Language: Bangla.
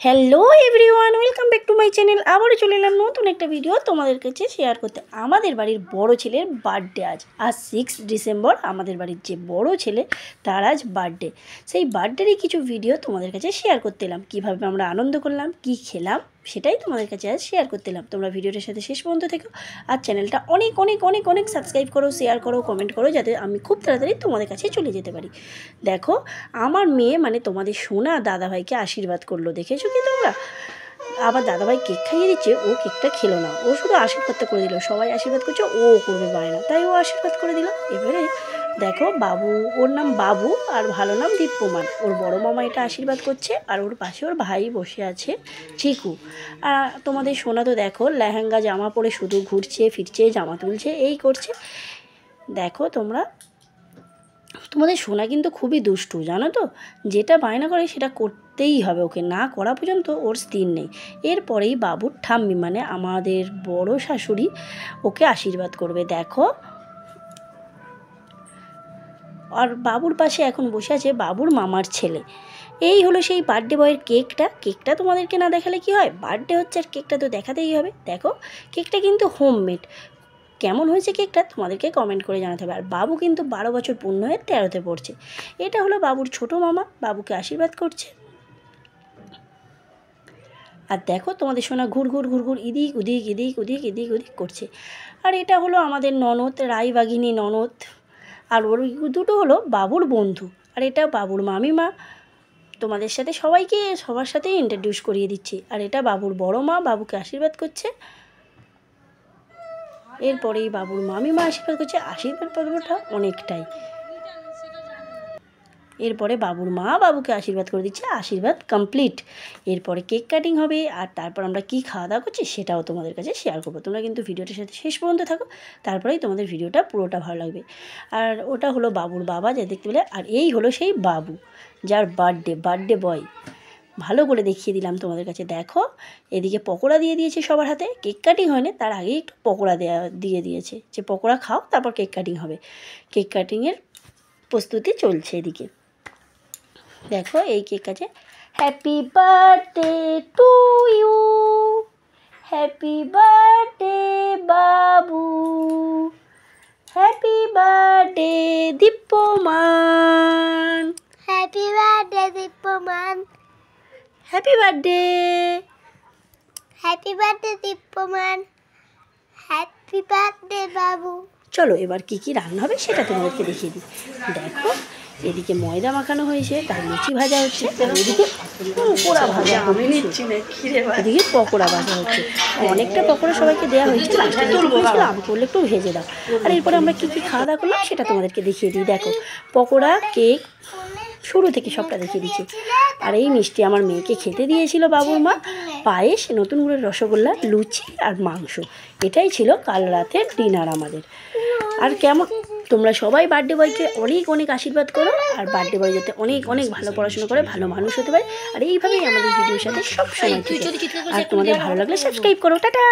Hello everyone, welcome back to my channel. আবারও চলে এলাম নতুন একটা ভিডিও তোমাদের কাছে শেয়ার করতে। আমাদের বাড়ির বড় ছেলের বার্থডে আজ 6 ডিসেম্বর। আমাদের বাড়ির যে বড় ছেলে তার আজ বার্থডে। সেই বার্থডেরই কিছু ভিডিও তোমাদের কাছে শেয়ার করতে এলাম। কীভাবে আমরা আনন্দ করলাম, কি খেলাম, সেটাই তোমাদের কাছে আজ শেয়ার করতে এলাম। তোমরা ভিডিওটার সাথে শেষ পর্যন্ত থেকো আর চ্যানেলটা অনেক অনেক অনেক অনেক সাবস্ক্রাইব করো, শেয়ার করো, কমেন্ট করো, যাতে আমি খুব তাড়াতাড়ি তোমাদের কাছে চলে যেতে পারি। দেখো আমার মেয়ে মানে তোমাদের সোনা দাদাভাইকে আশীর্বাদ করলো, দেখেছো কি তোমরা? আবার দাদাভাই কেক খাইয়ে দিচ্ছে, ও কেকটা খেলো না, ও শুধু আশীর্বাদটা করে দিল। সবাই আশীর্বাদ করছে, ও করবে বায়না, তাই ও আশীর্বাদ করে দিল। এবারে দেখো বাবু, ওর নাম বাবু আর ভালো নাম দীপ্যমান। ওর বড় মামা এটা আশীর্বাদ করছে আর ওর পাশে ওর ভাই বসে আছে চিকু। আর তোমাদের সোনা তো দেখো লেহেঙ্গা জামা পরে শুধু ঘুরছে ফিরছে, জামা তুলছে, এই করছে। দেখো তোমরা, তোমাদের সোনা কিন্তু খুবই দুষ্টু, জানো তো? যেটা বায়না করে সেটা করতেই হবে, ওকে না করা পর্যন্ত ওর স্থির নেই। এরপরেই বাবুর ঠাম্মি মানে আমাদের বড় শাশুড়ি ওকে আশীর্বাদ করবে। দেখো, আর বাবুর পাশে এখন বসে আছে বাবুর মামার ছেলে। এই হলো সেই বার্থডে বয়ের কেকটা তোমাদেরকে না দেখালে কি হয়? বার্থডে হচ্ছে আর কেকটা তো দেখাতেই হবে। দেখো কেকটা কিন্তু হোমমেড। কেমন হয়েছে কেকটা তোমাদেরকে কমেন্ট করে জানাতে হবে। আর বাবু কিন্তু 12 বছর পূর্ণ হয়ে 13তে পড়ছে। এটা হলো বাবুর ছোট মামা, বাবুকে আশীর্বাদ করছে। আর দেখো তোমাদের সোনা ঘুর ঘুর ঘুর ঘুর এদিক ওদিক এদিক ওদিক এদিক ওদিক করছে। আর এটা হলো আমাদের ননদ, রায়বাঘিনী ননদ। আর ওর দুটো হলো বাবুর বন্ধু। আর এটা বাবুর মামিমা। তোমাদের সাথে সবাইকে সবার সাথেই ইন্ট্রোডিউস করিয়ে দিচ্ছি। আর এটা বাবুর বড় মা, বাবুকে আশীর্বাদ করছে। এরপরেই বাবুর মামিমা আশীর্বাদ করছে। আশীর্বাদ পর্বটা অনেকটাই। এরপরে বাবুর মা বাবুকে আশীর্বাদ করে দিচ্ছে, আশীর্বাদ কমপ্লিট। এরপরে কেক কাটিং হবে আর তারপর আমরা কি খাওয়া দাওয়া করছি সেটাও তোমাদের কাছে শেয়ার করবো। তোমরা কিন্তু ভিডিওটার সাথে শেষ পর্যন্ত থাকো, তারপরেই তোমাদের ভিডিওটা পুরোটা ভালো লাগবে। আর ওটা হলো বাবুর বাবা, যা দেখতে পেলে। আর এই হলো সেই বাবু যার বার্থডে বয়। ভালো করে দেখিয়ে দিলাম তোমাদের কাছে। দেখো এদিকে পকোড়া দিয়ে দিয়েছে সবার হাতে। কেক কাটিং হয়নি, তার আগেই একটু পকোড়া দিয়ে দিয়েছে, যে পকোড়া খাও তারপর কেক কাটিং হবে। কেক কাটিংয়ের প্রস্তুতি চলছে এদিকে। দেখো এই কেক আছে। Happy birthday to you, happy birthday বাবু, happy birthday Dipyaman, happy birthday Dipyaman, happy birthday, happy birthday Dipyaman, happy birthday বাবু। চলো এবার কি কি রান্না হবে সেটা তোমাদেরকে দেখিয়ে দিই। দেখো এদিকে ময়দা মাখানো হয়েছে, তার লুচি ভাজা হচ্ছে, আর এদিকে পকোড়া ভাজা হচ্ছে, এদিকে পকোড়া ভাজা হচ্ছে। অনেকটা পকোড়া সবাইকে দেওয়া হয়েছে, আমি করলে একটু ভেজে দাও। আর এরপরে আমরা কী কী খাওয়া দাওয়া করলাম সেটা তোমাদেরকে দেখিয়ে দিই। দেখো পকোড়া, কেক, শুরু থেকে সবটা দেখিয়ে দিচ্ছি। আর এই মিষ্টি আমার মেয়েকে খেতে দিয়েছিল বাবুর মা, পায়েস, নতুন করে রসগোল্লা, লুচি আর মাংস। এটাই ছিল কাল রাতের ডিনার আমাদের। আর কেমন তোমরা সবাই বার্থডে বয়কে অনেক অনেক আশীর্বাদ করো, আর বার্থডে বয় যাতে অনেক অনেক ভালো পড়াশোনা করে ভালো মানুষ হতে পারে। আর এইভাবেই আমাদের ভিডিওর সাথে সব সময়। আর তোমাদের ভালো লাগলে সাবস্ক্রাইব করো। টাটা।